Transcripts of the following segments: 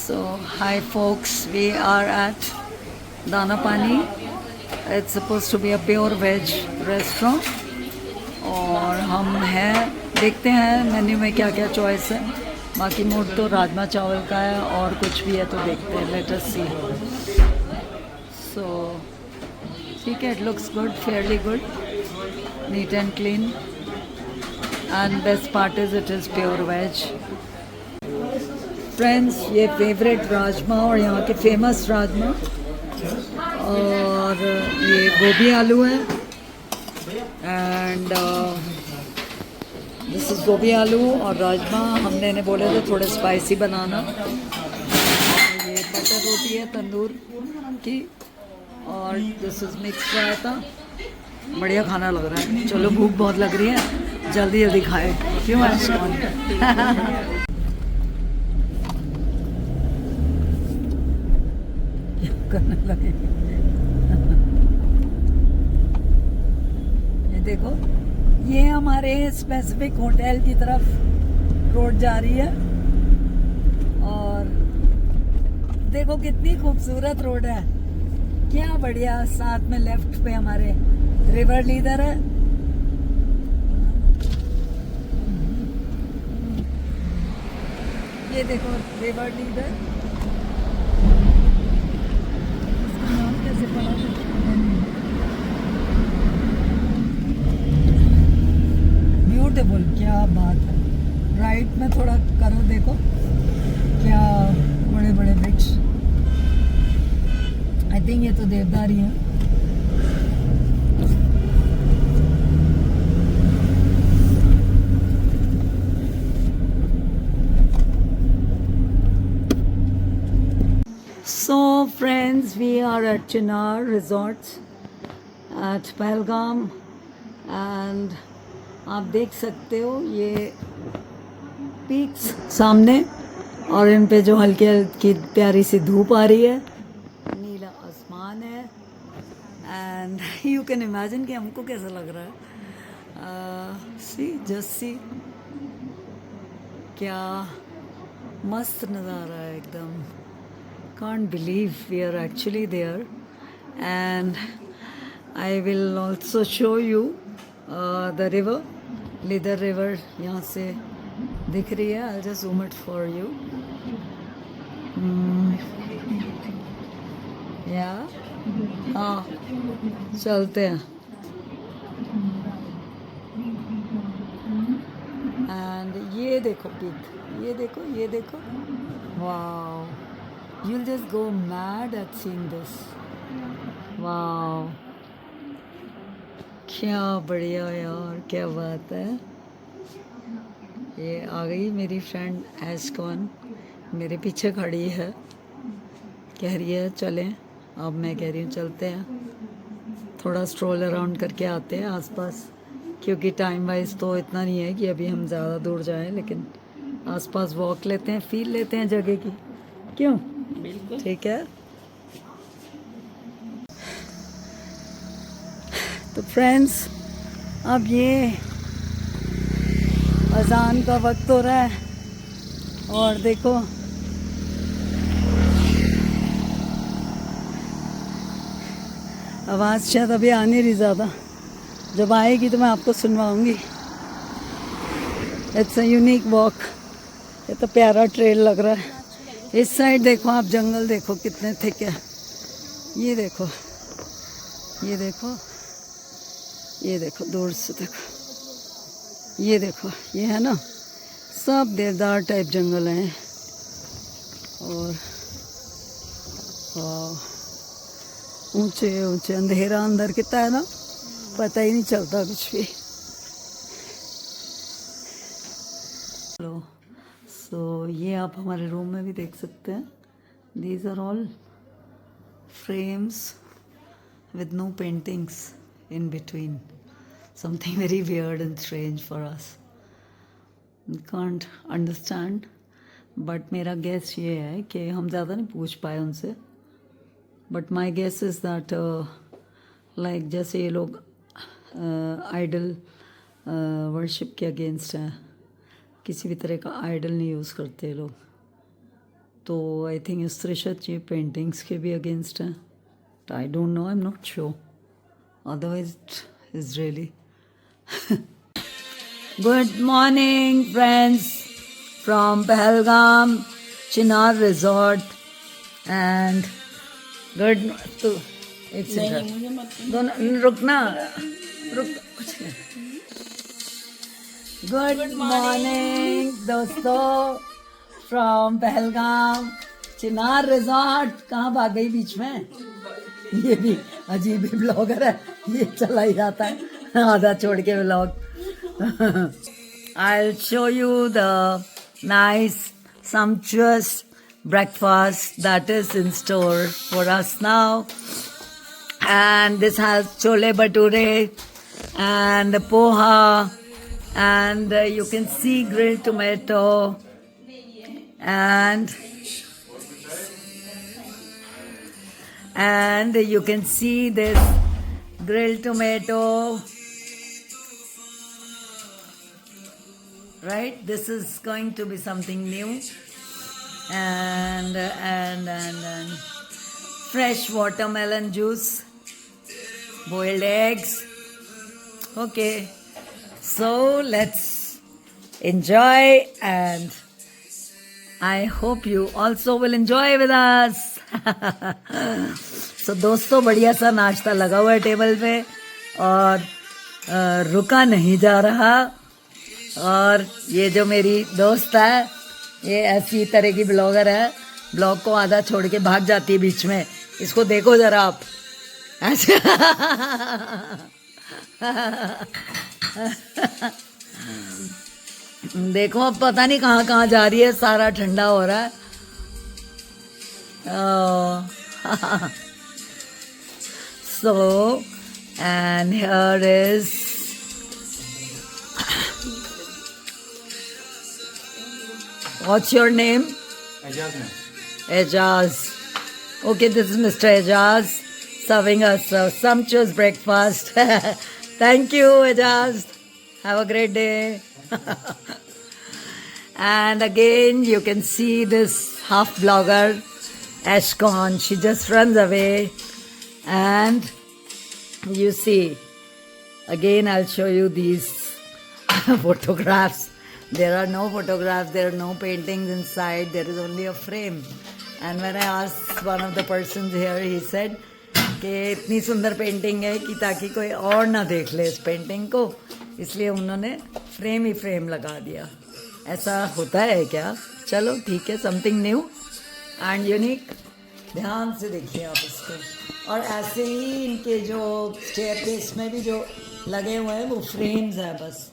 So, hi folks, we are at Dana Pani. It's supposed to be a pure veg restaurant. और हम हैं, देखते हैं menu में क्या क्या चॉइस है. बाकी मूड तो राजमा चावल का है और कुछ भी है तो देखते हैं. लेट अस सी. सो ठीक है, it looks good, fairly good, neat and clean. And best part is it is pure veg. Friends, ये फेवरेट राजमा और यहाँ के फेमस राजमा, और ये गोभी आलू है. एंड दिस इज़ गोभी आलू और राजमा. हमने इन्हें बोले थे थोड़े स्पाइसी बनाना. और ये बटर रोटी है तंदूर की, और दिस इज़ मिक्स रायता. बढ़िया खाना लग रहा है. चलो, भूख बहुत लग रही है, जल्दी जल्दी खाए. क्यों है करने लगे. ये देखो, ये हमारे स्पेसिफिक होटल की तरफ रोड जा रही है. और देखो कितनी खूबसूरत रोड है, क्या बढ़िया. साथ में लेफ्ट पे हमारे रिवर लीडर है. ये देखो रिवर लीडर. ब्यूटीफुल, क्या बात है. राइट में थोड़ा करो, देखो क्या बड़े बड़े वृक्ष. आई थिंक ये तो देवदारी है. So friends, we are at Chinar Resorts at Pahalgam, and आप देख सकते हो ये पीक्स सामने, और इन पे जो हल्की हल्की प्यारी सी धूप आ रही है. नीला आसमान है. एंड यू कैन इमेजिन कि हमको कैसा लग रहा है. सी जस्ट सी, क्या मस्त नज़ारा है एकदम. Can't believe we are actually there. And I will also show you the river, Lidar river. यहाँ से दिख रही है. I'll just zoom it for you. Yeah. हाँ, चलते हैं. And ये देखो पीक, ये देखो, ये देखो. Wow. You'll just go mad at seeing this. Wow. क्या बढ़िया यार, क्या बात है. ये आ गई मेरी फ्रेंड एस्कॉन, मेरे पीछे खड़ी है. कह रही है चलें. अब मैं कह रही हूँ चलते हैं, थोड़ा स्ट्रोल अराउंड करके आते हैं आसपास, क्योंकि टाइम वाइज तो इतना नहीं है कि अभी हम ज़्यादा दूर जाएं, लेकिन आसपास वॉक लेते हैं, फील लेते हैं जगह की. क्यों? बिल्कुल ठीक है. तो फ्रेंड्स, अब ये अजान का वक्त हो रहा है, और देखो आवाज़ शायद अभी आ नहीं रही ज़्यादा. जब आएगी तो मैं आपको सुनवाऊंगी. It's a unique walk. ये तो प्यारा ट्रेल लग रहा है. इस साइड देखो आप, जंगल देखो कितने थिक है. ये देखो, ये देखो, ये देखो, दूर से देखो. ये देखो, ये है ना, सब देवदार टाइप जंगल हैं. और ऊंचे ऊंचे, अंधेरा अंदर कितना है ना, पता ही नहीं चलता कुछ भी. हेलो. सो ये आप हमारे रूम में भी देख सकते हैं. These are all frames with no paintings in between. Something very weird and strange for us. Can't understand. But मेरा guess ये है कि हम ज़्यादा नहीं पूछ पाए उनसे. But my guess is that like जैसे ये लोग idol worship के against हैं, किसी भी तरह का आइडल नहीं यूज़ करते लोग. तो आई थिंक श्रीशत जी पेंटिंग्स के भी अगेंस्ट हैं. I don't know, I am not sure. Otherwise it is really. Good morning, friends, from Pahalgam, Chinar Resort, and good to एक सेकंड दोनों रुकना रुक. गुड मॉर्निंग दोस्तों फ्रॉम पहलगाम चिनार रिजॉर्ट. कहाँ भाग गई बीच में? ये भी अजीब ही ब्लॉगर है, ये चला ही जाता है आधा छोड़ के blog. I'll show you the nice sumptuous breakfast that is in store for us now. And this has chole bhature and poha, and you can see grilled tomato, and you can see this grilled tomato. Right, this is going to be something new, and fresh watermelon juice, boiled eggs. Okay, so let's enjoy, and I hope you also will enjoy with us. So दोस्तों बढ़िया सा नाश्ता लगा हुआ है table पे और रुका नहीं जा रहा. और ये जो मेरी दोस्त है ये ऐसी तरह की ब्लॉगर है, ब्लॉग को आधा छोड़ के भाग जाती है बीच में. इसको देखो जरा आप. अच्छा देखो अब पता नहीं कहाँ कहाँ जा रही है, सारा ठंडा हो रहा है. So and here is what's your name? Ejaz. Ejaz. Okay, this is Mr. Ejaz serving us a sumptuous breakfast. Thank you, Ejaz. Have a great day. And again, you can see this half blogger, Ashcon. She just runs away. And you see, again, I'll show you these photographs. There are no photographs, there are no paintings inside, there is only a frame. And when I asked one of the persons here, he said कि इतनी सुंदर painting है कि ताकि कोई और ना देख ले इस पेंटिंग को, इसलिए उन्होंने फ्रेम ही फ्रेम लगा दिया. ऐसा होता है क्या? चलो ठीक है, समथिंग न्यू एंड यूनिक. ध्यान से देखिए आप इसको. और ऐसे ही इनके जो स्टेयरकेस में भी जो लगे हुए हैं वो फ्रेम्स हैं बस,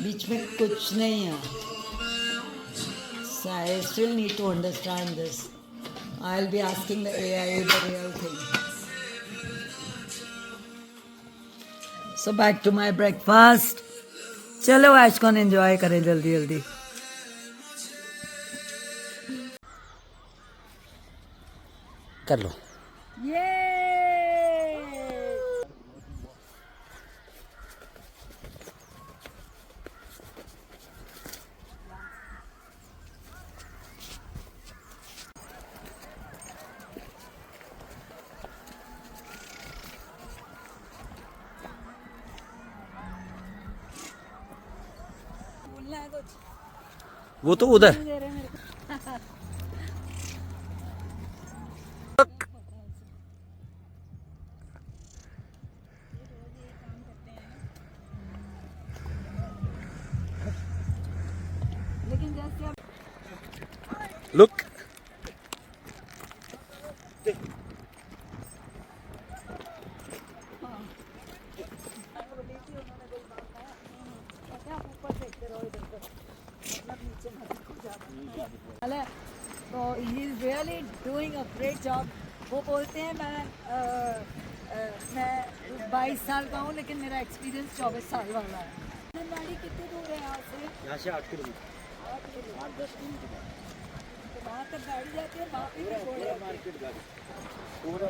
बीच में कुछ नहीं है. So I still need to understand this. I'll be asking the AI the real thing. So back to my breakfast. चलो आज कौन एंजॉय करें जल्दी जल्दी. कर लो. वो तो उधर. Look. तो he is really doing a great job. वो बोलते हैं मैं 22 साल का हूँ लेकिन मेरा एक्सपीरियंस 24 साल वाला है. आंगनबाड़ी कितनी दूर है यहाँ से? यहाँ से 8 किलोमीटर. 8-10 किलोमीटर. तो वहाँ तक गाड़ी जाती है, वहाँ पे मार्केट गाड़ी पूरा.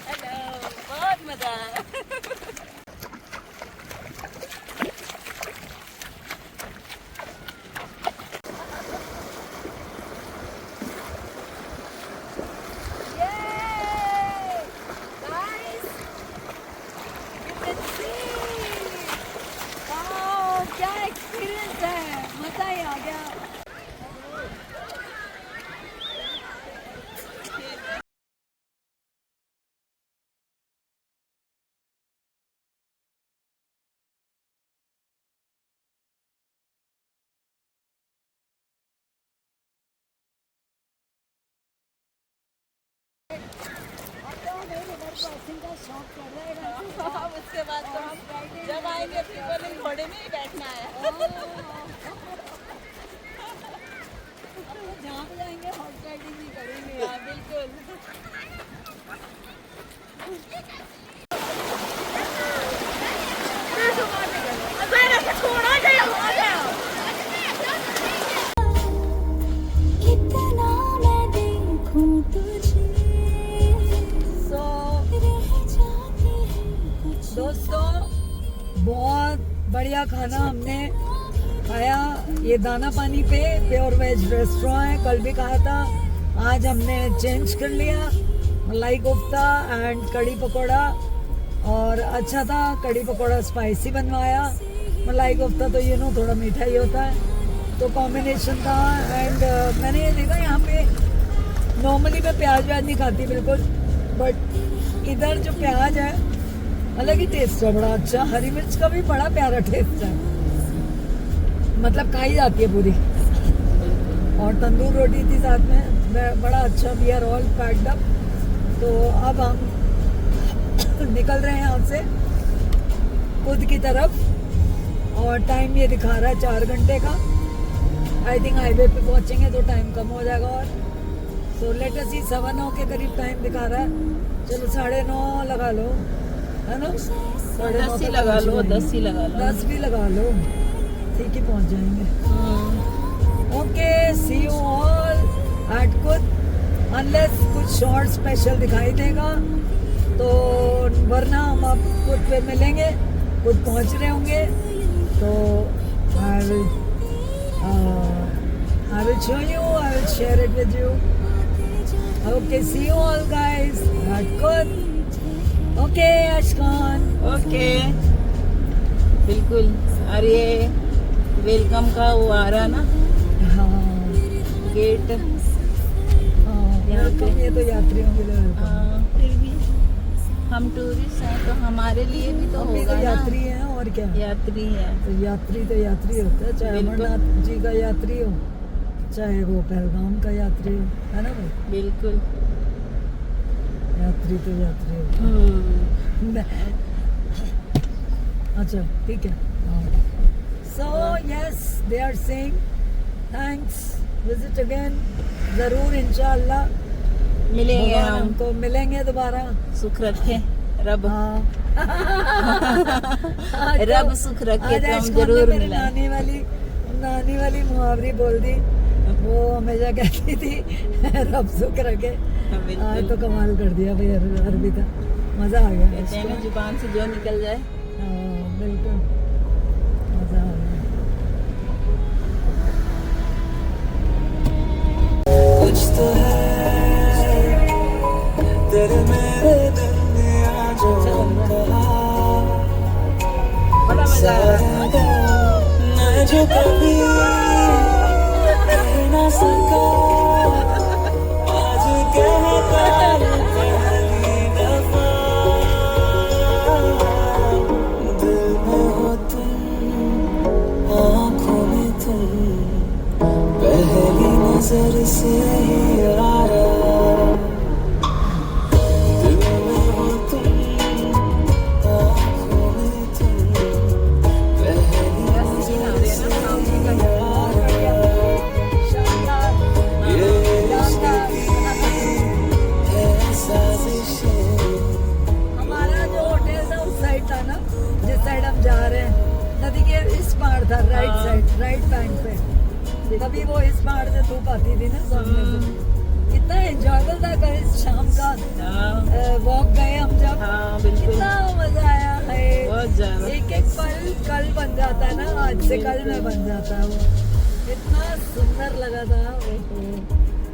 हेलो, बहुत मजा आया. एक्सपीरियंस है, मजा ही आ गया। उसके बाद तो हम जब आएंगे फिर बोलेंगे घोड़े में ही बैठना है। जहाँ पे जाएंगे हॉर्स राइडिंग ही करेंगे। हाँ, बिल्कुल। कितना मैं देखूं तुझे सो रह जाती है कुछ दोस्तों, बहुत बढ़िया खाना हमने खाया। ये दाना पानी पे प्योर वेज रेस्टोरेंट है, कल भी कहा था। आज हमने चेंज कर लिया, मलाई कोफ्ता एंड कड़ी पकौड़ा, और अच्छा था। कड़ी पकौड़ा स्पाइसी बनवाया, मलाई कोफ्ता तो थोड़ा मीठा ही होता है, तो कॉम्बिनेशन था। एंड मैंने ये देखा यहाँ पे नॉर्मली मैं प्याज व्याज नहीं खाती बिल्कुल, बट इधर जो प्याज है अलग ही टेस्ट है, बड़ा अच्छा। हरी मिर्च का भी बड़ा प्यारा टेस्ट है, मतलब खाई जाती है पूरी। और तंदूर रोटी थी साथ में, बड़ा अच्छा। We are all packed up, तो अब हम निकल रहे हैं यहाँ से खुद की तरफ, और टाइम ये दिखा रहा है 4 घंटे का। आई थिंक हाईवे पे पहुँचेंगे तो टाइम कम हो जाएगा। और सो लेट अस सी 9:15 के करीब टाइम दिखा रहा है। चलो 9:30 लगा लो, है ना? 9:30 10 ही लगा लो, 10 ही लगा लो। 10 भी लगा लो, ठीक ही पहुँच जाएंगे। Okay, see you all at Kud, unless कुछ शॉर्ट स्पेशल दिखाई देगा तो, वरना हम आप कुद पे मिलेंगे। खुद पहुँच रहे होंगे तो I will show you, I will share it with you. Okay, see you all guys at Kut. Okay, Ashkan. Okay, बिल्कुल। और ये वेलकम का वो आ रहा ना हाँ, गेट। यहाँ पे ये तो यात्रियों के लिए welcome। हाँ, फिर भी हम टूरिस्ट हैं तो हमारे लिए भी तो हम भी होगा तो ना। यात्री हैं, और क्या। यात्री है। तो यात्री होता है, चाहे बिल्कुल। अमरनाथ जी का यात्री हो, चाहे वो पहलगाम का यात्री हो, है ना भाई? बिल्कुल। यात्री तो यात्री हो। अच्छा, ठीक है। So yes, they are saying thanks, visit again, जरूर इंशाल्लाह मिलेंगे भगवान हम, हमको मिलेंगे दोबारा। सुख रखे रब। हाँ। रब सुख रखे आज तो हम आयुष्मान ने जरूर मेरी मिलें। नानी वाली मुहावरी बोल दी। वो हमेशा कहती थी रब सुख रखे। बिल्कुल। आज तो कमाल कर दिया भाई अरबी का, मजा आ गया। कहते हैं ना, जुबान से जो निकल जाए। हाँ, बिल्कुल मजा आ गया। कुछ तो है तेरे मेरे दिल में आज बड़ा मजा आ रहा है। मैं जो कभी कह ना सका आज कहता हूँ पहली दफा। दिल में हो तुम, आँखों में तुम, पहली नजर से ही यारा। दिल में हो तुम, आँखों में तुम, पहली नजर से ही यारा। ये इश्क की है साजिशें। हमारा जो होटल था उस साइड था ना, जिस साइड हम जा रहे हैं, नदी के इस पार था, राइट साइड, राइट बैंक पे। तभी वो इस पहाड़ से धूप आती थी ना सामने से। इतना एंजॉयबल था कल शाम का हाँ, वॉक गए हम जब। हाँ, बिल्कुल। इतना मजा आया है। बहुत ज्यादा। एक एक पल कल बन जाता है ना, आज से कल में बन जाता है वो। इतना सुंदर लगा था,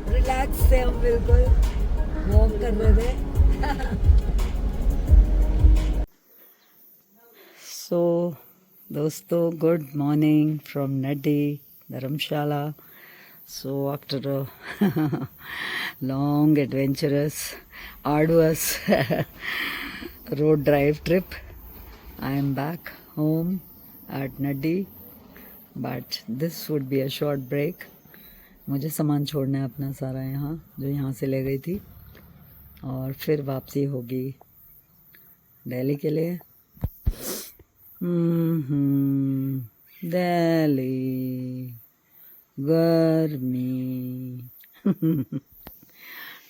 रिलैक्स थे हम, बिल्कुल वॉक कर रहे थे। सो दोस्तों good morning from Naddi Dharamshala. So after a long adventurous arduous road drive trip, I am back home at Naddi, but this would be a short break. मुझे सामान छोड़ना है अपना सारा यहाँ जो यहाँ से ले गई थी, और फिर वापसी होगी दिल्ली के लिए. दिल्ली गर्मी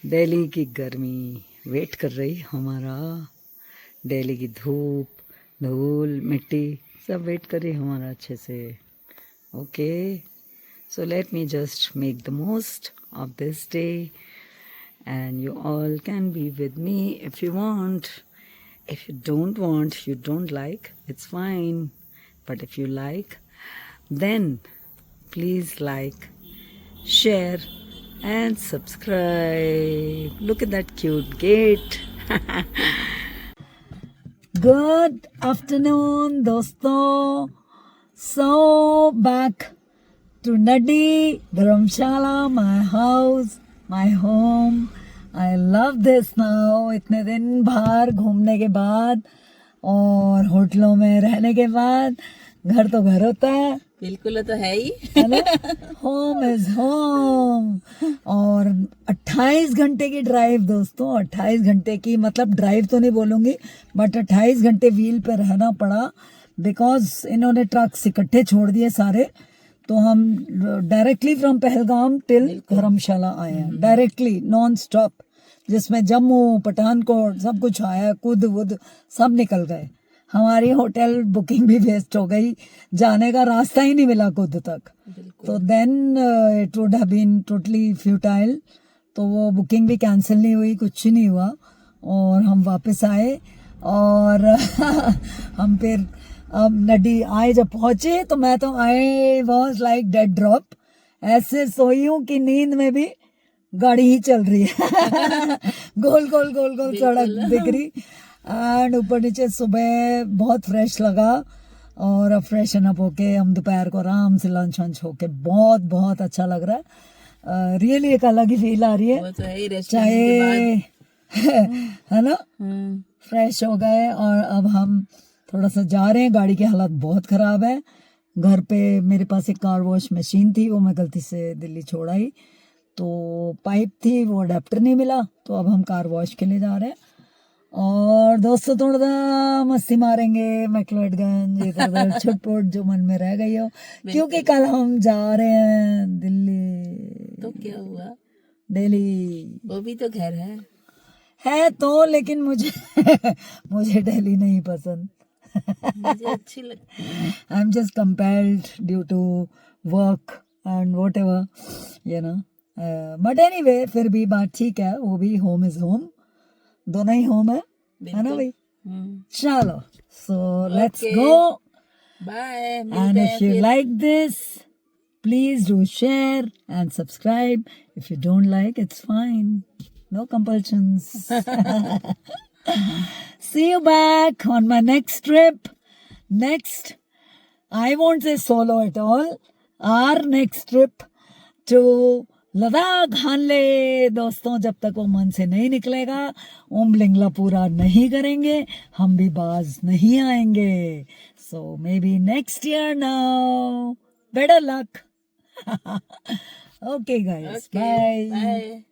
दिल्ली की गर्मी वेट कर रही हमारा. दिल्ली की धूप धूल मिट्टी सब वेट कर रही हमारा अच्छे से. Okay, so let me just make the most of this day, and you all can be with me if you want. If you don't want, you don't like, it's fine. But if you like, then please like, share and subscribe. Look at that cute gate. Good afternoon, doston. So back to Naddi Dharamshala, my house, my home. I love this now. इतने दिन बाहर घूमने के बाद और होटलों में रहने के बाद घर तो घर होता है. बिल्कुल, वो तो है ही. है ना? Home is home. और 28 घंटे की ड्राइव दोस्तों, 28 घंटे की, मतलब ड्राइव तो नहीं बोलूँगी, बट 28 घंटे व्हील पे रहना पड़ा बिकॉज इन्होंने ट्रक्स इकट्ठे छोड़ दिए सारे. तो हम डायरेक्टली फ्रॉम पहलगाम टिल धर्मशाला आए हैं, डायरेक्टली नॉन स्टॉप, जिसमें जम्मू पठानकोट सब कुछ आया, कूद वुद सब निकल गए. हमारी होटल बुकिंग भी वेस्ट हो गई, जाने का रास्ता ही नहीं मिला खुद तक. तो then it would have been totally futile. तो वो बुकिंग भी कैंसिल नहीं हुई, कुछ नहीं हुआ, और हम वापस आए. और हम फिर अब नड्डी आए, जब पहुंचे तो मैं तो I was like dead drop. ऐसे सोई हूँ कि नींद में भी गाड़ी ही चल रही है. गोल गोल गोल गोल सड़क दिख रही. एंड ऊपर नीचे सुबह बहुत फ्रेश लगा, और अब फ्रेशन अप होके हम दोपहर को आराम से लंच वंच होके बहुत बहुत अच्छा लग रहा है. रियली एक अलग ही फील आ रही वो तो है ही, है. रेस्टोरेंट के चाहे है ना, फ्रेश हो गए. और अब हम थोड़ा सा जा रहे हैं. गाड़ी की हालत बहुत ख़राब है. घर पे मेरे पास एक कार वॉश मशीन थी, वो मैं गलती से दिल्ली छोड़ आई, तो पाइप थी, वो अडेप्टर नहीं मिला, तो अब हम कार वॉश के लिए जा रहे हैं. और दोस्तों थोड़ा सा मस्ती मारेंगे मैक्लोडगंज इधर छुटपुट जो मन में रह गई हो, क्योंकि कल हम जा रहे हैं दिल्ली. तो क्या हुआ, दिल्ली वो भी तो घर है तो, लेकिन मुझे मुझे दिल्ली नहीं पसंद. मुझे अच्छी लगती है. I am just compelled due to work and whatever, you know. But anyway, फिर भी बात ठीक है, वो भी होम इज होम, दोनों ही होम है ना भाई. चलो, so let's go. Bye. And if you like this, please do share and subscribe. If you don't like, it's fine. No compulsions. See you back on my next trip. Next, I won't say solo at all. Our next trip to Ladakh Hanle. दोस्तों जब तक वो मन से नहीं निकलेगा, ओमलिंगला पूरा नहीं करेंगे, हम भी बाज नहीं आएंगे. So maybe next year now. Better luck. Okay guys. Okay, Bye. bye.